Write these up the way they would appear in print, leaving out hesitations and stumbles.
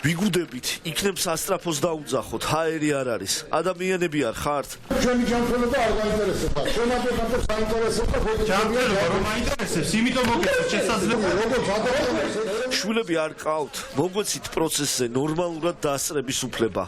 ვიგუდებით, იქნებ სასტრაფოს დაუძახოთ, ჰაერი არ არის. ადამიანები არ ხართ? ჩვენი ჯანმრთელობა არ გაინტერესება. ჩვენ ადვოკატებს აინტერესებდა ჯანმრთელობა რომ აინტერესებს, იმიტომ მოგეცეთ შესაძლებელი როგორც ადვოკატებს. შვილები არ ყავთ, მოგვეცით პროცესზე ნორმალურად დაასწრების უფლება.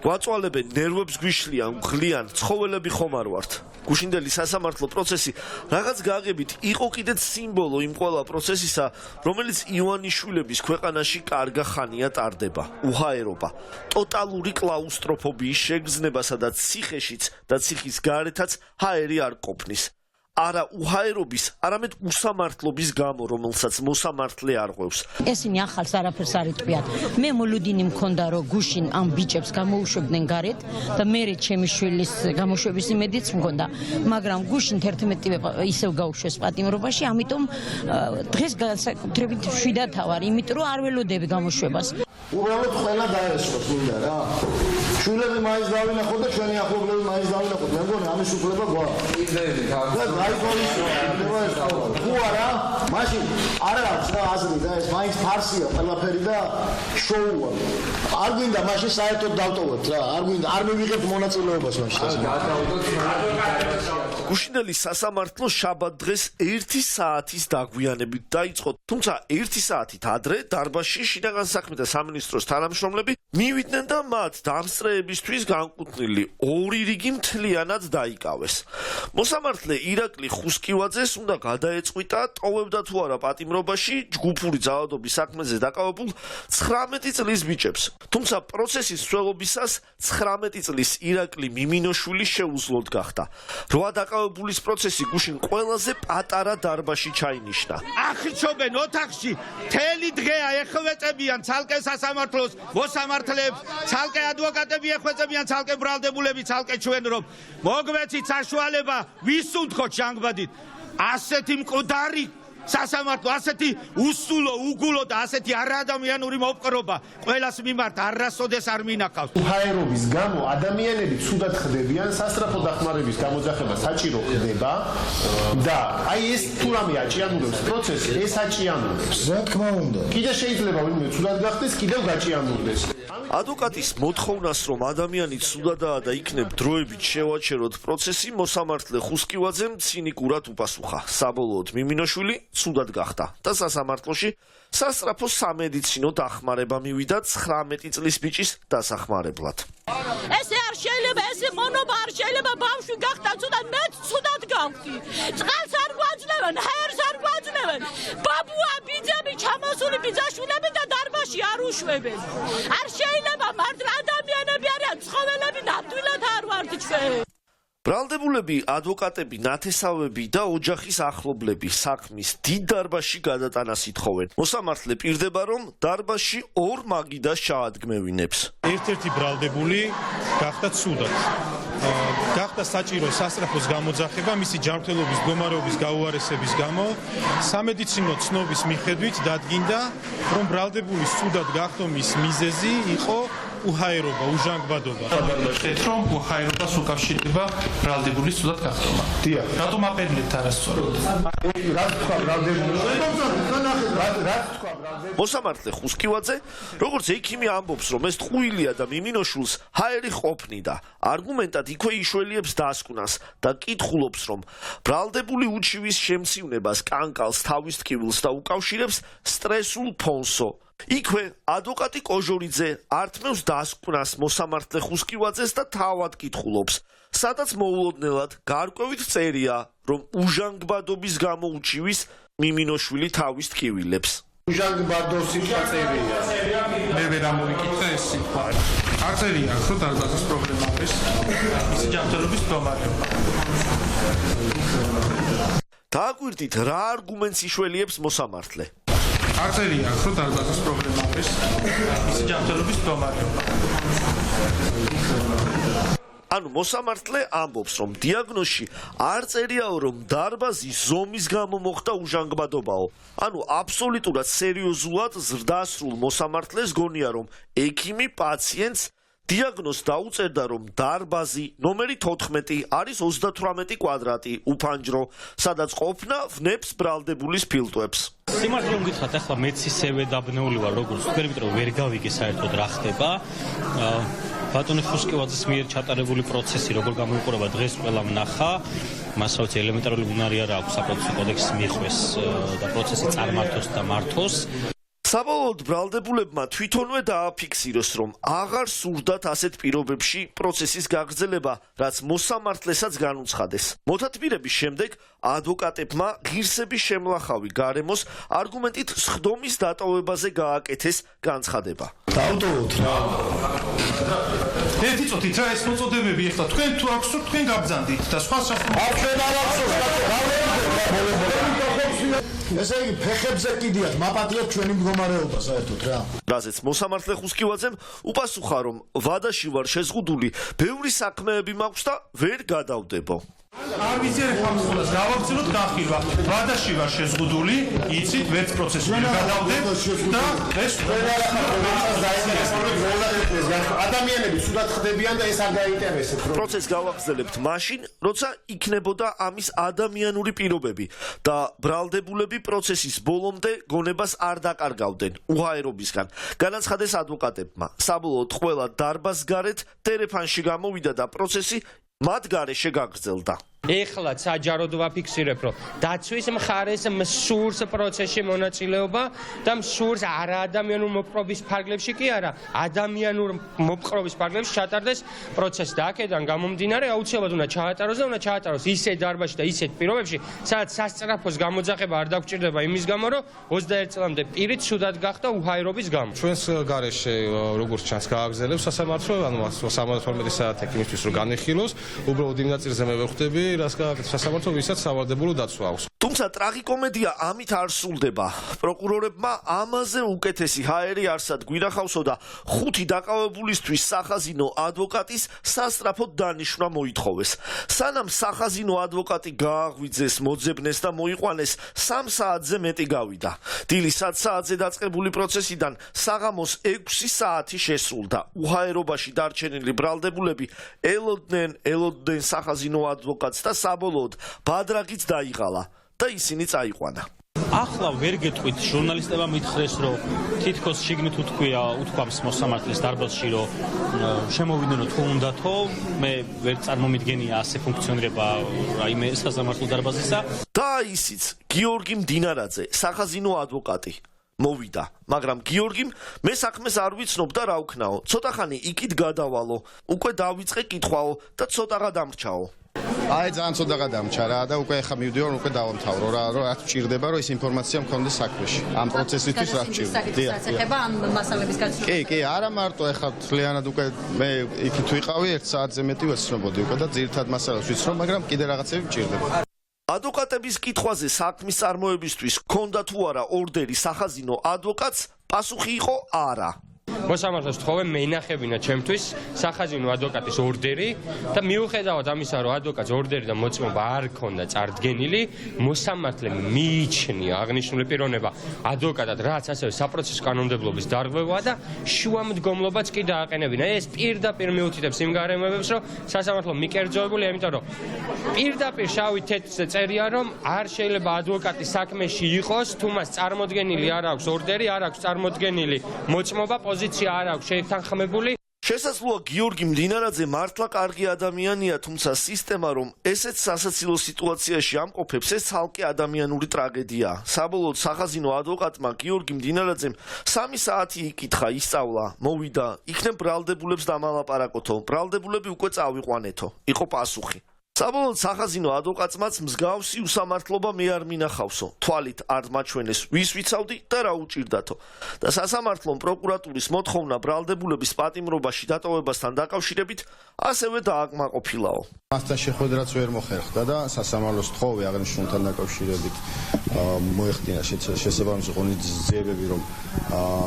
გვაწვალებენ, ნერვებს გვიშლიან, მღლიან, ცხოველები ხომ არ ვართ. გუშინდელი სასამართლო პროცესი რაღაც გაგებით იყო კიდეც სიმბოლო იმ ყველა პროცესისა, რომელიც ივანიშვილების ქვეყანაში კარგა ხანია ტარდება. უჰაერობა, ტოტალური კლაუსტროფობიის შეგრძნება, სადაც ციხეშიც და ციხის გარეთაც ჰაერი არ ყოფნის. არა უჰაერობის, არამედ უსამართლობის გამო, რომელსაც მოსამართლე არღვევს. ესენი ახალს არაფერს არ იტყვიათ. მე მოლოდინი მქონდა, რომ გუშინ ამ ბიჭებს გამოუშვებდნენ გარეთ და მე ჩემი შვილის გამოშვების იმედიც მქონდა, მაგრამ გუშინ 11-ივე ისევ გაუშვეს პატიმრობაში, ამიტომ დღეს განსაკუთრებით მშვიდათა ვარ, იმიტომ რომ არ ველოდები გამოშვებას. უბრალოდ ყველა დაესწროს მინდა რა. შვილები მაინც დავინახოთ და ჩვენი ახლობლები მაინც დავინახოთ. მე მგონი ამის უფლება გვაქვს. თუ არა, მაშინ არ აქვს რა აზრი და ეს მაინც ფარსია ყველაფერი და შოუა. არ გვინდა მაშინ საერთოდ დავტოვოთ რა. არ გვინდა, არ მივიღებთ მონაწილეობას მაშინ. გუშინდელი სასამართლო შაბათ დღეს 1 საათის დაგვიანებით დაიწყო, თუმცა 1 საათით ადრე დარბაზში შინაგან საქმეთა სამინისტროს თანამშრომლები მივიდნენ და მათ დამსწრეებისთვის განკუთვნილი 2 რიგი მთლიანად დაიკავეს. მოსამართლე ირაკლი ხუსკივაძეს უნდა გადაეწყვიტა, ტოვებდა თუ არა პატიმრობაში ჯგუფური ძალადობის საქმეზე დაკავებულ 19 წლის ბიჭებს. თუმცა პროცესის მსვლელობისას 19 წლის ირაკლი მიმინოშვილი შეუძლოდ გახდა. 8 დაკავებულის პროცესი გუშინ ყველაზე პატარა დარბაზში ჩაინიშნა. აღიჩობენ ოთახში, მთელი დღეა ეხვეწებიან ცალკე სასამართლოს მოსამართლეებს, ცალკე ადვოკატები ეხვეწებიან, ცალკე ბრალდებულები, ცალკე ჩვენ რომ მოგვეცით საშუალება ვისუნთქოთ ჟანგბადით. ასეთი მკვდარი სასამართლო, ასეთი უსულო, უგულო და ასეთი არაადამიანური მოპყრობა ყველას მიმართ არასოდეს არ მინახავს. უჰაერობის გამო ადამიანები ცუდად ხდებიან, სასტრაფო დახმარების გამოძახება საჭირო ხდება და აი ეს თუ რამე აჭიანურებს პროცესს, ეს აჭიანურებს. რა თქმა უნდა. კიდე შეიძლება ვინმე ცუდად გახდეს, კიდევ გაჭიანურდეს. ადვოკატის მოთხოვნას, რომ ადამიანი ცუდადაა და იქნებ დროებით შევაჩეროთ პროცესი, მოსამართლე ხუსკივაძემ ცინიკურად უპასუხა. საბოლოოდ მიმინოშვილი ცუდად გახდა და სასამართლოში სასტრაფო სამედიცინო დახმარება მივიდა 19 წლის ბიჭის დასახმარებლად. ესე არ შეიძლება, ესე მონობა არ შეიძლება, ბავშვი გახდა ცუდად, მეც ცუდად გავხდი. წყალს არ გვაძლევენ, ჰაერს არ გვაძლევენ. ბაბუა ბიძები, ჩამოსული ბიძაშვილები და დარბაზში არ უშვებენ. არ შეიძლება, მართლა ადამიანები არიან, ცხოველები ნამდვილად არ ვართ ჩვენ. ბრალდებულები, ადვოკატები, ნათესავები და ოჯახის ახლობლები საქმის დიდ დარბაზში გადატანას ითხოვენ. მოსამართლე პირდება, რომ დარბაზში 2 მაგიდას ჩაადგმევინებს. ერთ-ერთი ბრალდებული გახდა ცუდად. გახდა საჭირო სასტრაფოს გამოძახება მისი ჯანმრთელობის მდგომარეობის გაუარესების გამო. სამედიცინო ცნობის მიხედვით დადგინდა, რომ ბრალდებულის ცუდად გახდომის მიზეზი იყო უჰაერობა, უჟანგბადობა. ხეთ რომ უჰაერობას უკავშირდება ბრალდებულის ცუდად გახდომა. დიახ. რატომ აპირებთ არასწორად? რა თქვა ბრალდებული? მოსამართლე ხუსკივაძე, როგორც ექიმი ამბობს, რომ ეს ტყუილია და მიმინოშულს ჰაერი ყოფნიდა. არგუმენტად იქვე იშველიებს დასკვნას და კითხულობს, რომ ბრალდებული უჩივის შემცივნებას, კანკალს, თავის ტკივილს და უკავშირებს სტრესულ ფონსო. იქვე ადვოკატი კოჟორიძე ართმევს დასკვნას მოსამართლე ხუსკივაძეს და თავად კითხულობს, სადაც მოულოდნელად გარკვევით წერია, რომ უჟანგბადობის გამო უჩივის მიმინოშვილი თავის ტკივილებს. უჟანგბადოს სიტყვა წერია. მე ვერ ამოვიკითხე ეს სიტყვა. არ წერია, ხო დარბაზის პრობლემა არის. ის ჯანმრთელობის მდგომარეობა. დააკვირდით, რა არგუმენტს იშველიებს მოსამართლე. არ წერია, ხო დარბაზის პრობლემა არის. ის ჯანმრთელობის მდგომარეობა. ანუ მოსამართლე ამბობს, რომ დიაგნოზში არ წერიაო, რომ დარბაზის ზომის გამო მოხდა უჟანგბადობაო. ანუ აბსოლუტურად სერიოზულად ზრდასრულ მოსამართლეს გონია, რომ ექიმი პაციენტს დიაგნოზს დაუწერდა, რომ დარბაზი ნომერი 14 არის 38 კვადრატი, უფანჯრო, სადაც ყოფნა ვნებს ბრალდებულის ფილტვებს. სიმართლე რომ გითხრათ, ახლა მეც ისევე დაბნეული ვარ, როგორც თქვენ, იმიტომ რომ ვერ გავიგე საერთოდ რა ხდება. ბატონი ხუსკევაძის მიერ ჩატარებული პროცესი როგორ გამოიყურება დღეს ყველამ ნახა. მასაუც ელემენტარული უნარი არა აქვს საპროცესო კოდექსის მიხვეს და პროცესი წარმართოს და მართოს. საბოლოოდ ბრალდებულებმა თვითონვე დააფიქსირეს, რომ აღარ სურდათ ასეთ პირობებში პროცესის გაგრძელება, რაც მოსამართლესაც განუცხადეს. მოთათბირების შემდეგ ადვოკატებმა ღირსების შემლახავი გარემოს არგუმენტით სხდომის დატოვებაზე გააკეთეს განცხადება. დავტოვოთ რა. ერთი წუთით რა ეს მოწოდებები ახლა თქვენ თუ აქვს თქვენ გაბრძანდით და სხვა ესე იგი ფეხებზე კიდიათ მაპატიეთ ჩვენი მდგომარეობა საერთოდ რა. რაზეც მოსამართლე ხუსკივაძემ უპასუხა, რომ ვადაში ვარ შეზღუდული, ბევრი საქმეები მაქვს და ვერ გადავდებო. არ ვიზიარებ ამ სულას, გავაგრძელოთ გახილვა. ვადაში ვარ შეზღუდული, იცით, ვერც პროცესი ვერ გადავდებ და ეს ადამიანები სულად ხდებიან და ეს არ გაინტერესებს. პროცესს გავაგრძელებთ მაშინ, როცა იქნებოდა ამის ადამიანური პირობები და ბრალდებულები პროცესის ბოლომდე გონებას არ დაკარგავდნენ უღაერობისგან. განაცხადეს ადვოკატებმა. საბოლოოდ ყველა დარბაზგარეთ ტელეფონში გამოვიდა და პროცესი მათ გარეშე გაგრძელდა. ეხლა საჯაროდ ვაფიქსირებ, რომ დაცვის მხარეს მსურს პროცესში მონაწილეობა და მსურს არა ადამიანურ მოპყრობის ფარგლებში კი არა, ადამიანურ მოპყრობის ფარგლებში ჩატარდეს პროცესი და აქედან გამომდინარე აუცილებლად უნდა ჩაატაროს და უნდა ჩაატაროს ისეთ დარბაზში და ისეთ პირობებში, სადაც სასწრაფოს გამოძახება არ დაგჭირდება იმის გამო, რომ 21 წლამდე პირი ცუდად გახდა უჰაერობის გამო. ჩვენს გარეშე როგორც ჩანს გააგრძელებს სასამართლო, ანუ 12 საათი იმისთვის რომ განეხილოს, უბრალოდ იმ ნაწილზე მე ვხვდები რას გააკეთებს სასამართლო, ვისაც სავალდებულო დაცვა აქვს. თუმცა ტრაგიკომედია ამით არ სრულდება. პროკურორებმა ამაზე უკეთესი ჰაერი არსად გვინახავსო და 5 დაკავებულისთვის სახაზინო ადვოკატის სასწრაფოდ დანიშვნა მოითხოვეს. სანამ სახაზინო ადვოკატი გააღვიძეს, მოძებნეს და მოიყვანეს, 3 საათზე მეტი გავიდა. დილის 1 საათზე დაწყებული პროცესიდან საღამოს 6 საათი შესრულდა. უჰაერობაში დარჩენილი ბრალდებულები ელოდნენ სახაზინო ადვოკატს და საბოლოოდ ბადრაგიც დაიღალა და ისინი წაიყვანა. ახლა ვერ გეტყვით, ჟურნალისტებმა მითხრეს, რომ თითქოს შიგნით უთქვამს მოსამართლის დარბაზში, რომ შემოვიდნენ თუ უნდათო, მე ვერ წარმომიდგენია ასე ფუნქციონირება რაიმე სასამართლო დარბაზისა. და ისიც გიორგი მდინარაძე, სახაზინო ადვოკატი მოვიდა, მაგრამ გიორგიმ მე საქმეს არ ვიცნობ და რა ვქნაო. ცოტა ხანი იქით გადავალო, უკვე დავიწყე კითხვაო და ცოტაღა დამრჩაო. აი ძალიან ცოტაღა დამრჩა რა და უკვე ახლა მივდივარ, უკვე დავამთავრო რა, რომ რაც ჭირდება, რომ ეს ინფორმაცია მქონდეს საქმეში. ამ პროცესისთვის რაც ჭირდება. ეხება ამ მასალების გაცნობა. კი, არა მარტო ახლა თლიანად უკვე მე იქით ვიყავი 1 საათზე მეტი ვეცნობოდი უკვე და ძირითად მასალას ვიცნობ, მაგრამ კიდე რაღაცები ჭირდება. ადვოკატების კითხვაზე საქმის წარმოებისთვის ჰქონდა თუ არა ორდერი სახაზინო ადვოკატს, პასუხი იყო არა. მოსამართლეს ვთხოვე მეინახებინა ჩემთვის სახაზინო ადვოკატის ორდერი და მიუხედავად ამისა, რომ ადვოკატს ორდერი და მოწმობა არ ჰქონდა წარდგენილი, მოსამართლემ მიიჩნია აღნიშნული პიროვნება ადვოკატად, რაც ასევე საპროცესო კანონმდებლობის დარღვევა და შუამდგომლობაც კი დააყენებინა. ეს პირდაპირ მიუთითებს იმ გარემოებებს, რომ სასამართლო მიკერძოებულია, იმიტომ რომ პირდაპირ შავი თეთრზე წერია, რომ არ შეიძლება ადვოკატის საქმეში იყოს, თუ მას წარმოდგენილი არ აქვს ორდერი, არ აქვს წარმოდგენილი მოწმობა, პოზიცია არ აქვს შეთანხმებული. შესაძლოა გიორგი მდინარაძე მართლა კარგი ადამიანია, თუმცა სისტემა რომ ესეც სასაცილო სიტუაციაში ამყოფებს, ეს ცალკე ადამიანური ტრაგედია. საბოლოოდ სახაზინო ადვოკატმა გიორგი მდინარაძემ 3 საათი იკითხა, ისწავლა, მოვიდა, იქნებ ბრალდებულებს დამალაპარაკოთო, ბრალდებულები უკვე წავიყვანეთო, იყო პასუხი. საბოლოოდ სახაზინო ადვოკატმაც მსგავსი უსამართლობა მე არ მინახავსო. თვალით არ მაჩვენეს ვის ვიცავდი და რა უჭირდათო. და სასამართლომ პროკურატურის მოთხოვნა ბრალდებულების პატიმრობაში დატოვებასთან დაკავშირებით ასევე დააკმაყოფილაო. მასთან შეხვედრაც ვერ მოხერხდა და სასამართლოს თხოვე აღნიშნულთან დაკავშირებით მოეხდინა შესაბამისი ღონისძიებები, რომ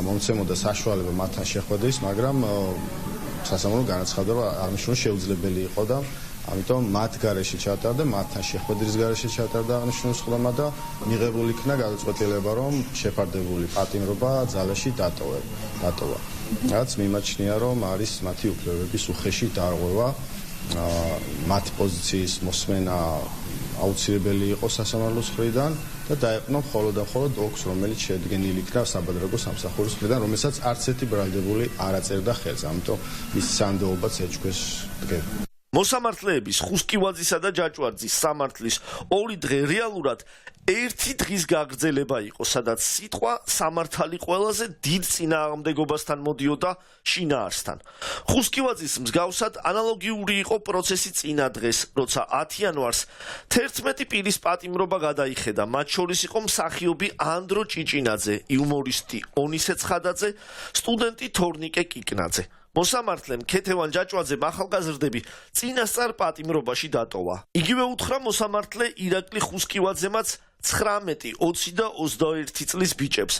მომცემოდა საშუალება მათთან შეხვედრის, მაგრამ სასამართლო განაცხადა, რომ აღნიშნული შეუძლებელი იყო და ამიტომ მათ გარეშე ჩატარდა, მათთან შეხვედრის გარეშე ჩატარდა აღნიშნული სხდომა და მიღებული იქნა გადაწყვეტილება, რომ შეფარდებული პატიმრობა ძალაში დატოვა. რაც მიმაჩნია, რომ არის მათი უფლებების უხეში დარღვევა, მათი პოზიციის მოსმენა აუცილებელი იყო სასამართლოს მხრიდან და დაეყნო მხოლოდ და მხოლოდ ოკს, რომელიც შედგენილი იქნა საბადრაგო სამსახურის მხრიდან, რომელსაც არც ერთი ბრალდებული არ აწერდა ხელს, ამიტომ მის სანდოობაც ეჭქვეშ დგება. მოსამართლეების ხუსკივაძისა და ჯაჭვარძის სამართლის 2 დღე რეალურად ერთი დღის გაგრძელება იყო, სადაც სიტყვა სამართალი ყველაზე დიდ წინააღმდეგობასთან მოდიოდა შინაარსთან. ხუსკივაძის მსგავსად ანალოგიური იყო პროცესი წინა დღეს, როცა 10 იანვარს 11 პირის პატიმრობა გადაიხედა, მათ შორის იყო მსახიობი ანდრო ჭიჭინაძე, იუმორისტი ონისე ცხადაძე, სტუდენტი თორნიკე კიკნაძე. მოსამართლემ ქეთევან ჯაჭვაძემ ახალგაზრდები წინასწარ პატიმრობაში დატოვა. იგივე უთხრა მოსამართლე ირაკლი ხუსკივაძემაც 19, 20 და 21 წლის ბიჭებს,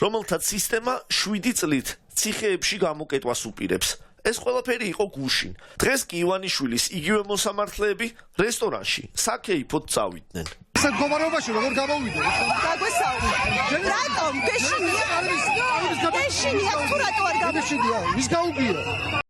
რომელთაც სისტემა 7 წლით ციხეებში გამოკეტვას უპირებს. ეს ყველაფერი იყო გუშინ. დღეს კი ივანიშვილის იგივე მოსამართლეები რესტორანში საქეიფოდ წავიდნენ. მდგომარეობაში როგორ გამოვიდა? გაგვესაუბრე. რატომ? ბეშინია? ბეშინია თუ რატო არ გამოვიდა? ბეშინია, ვის გაუგია?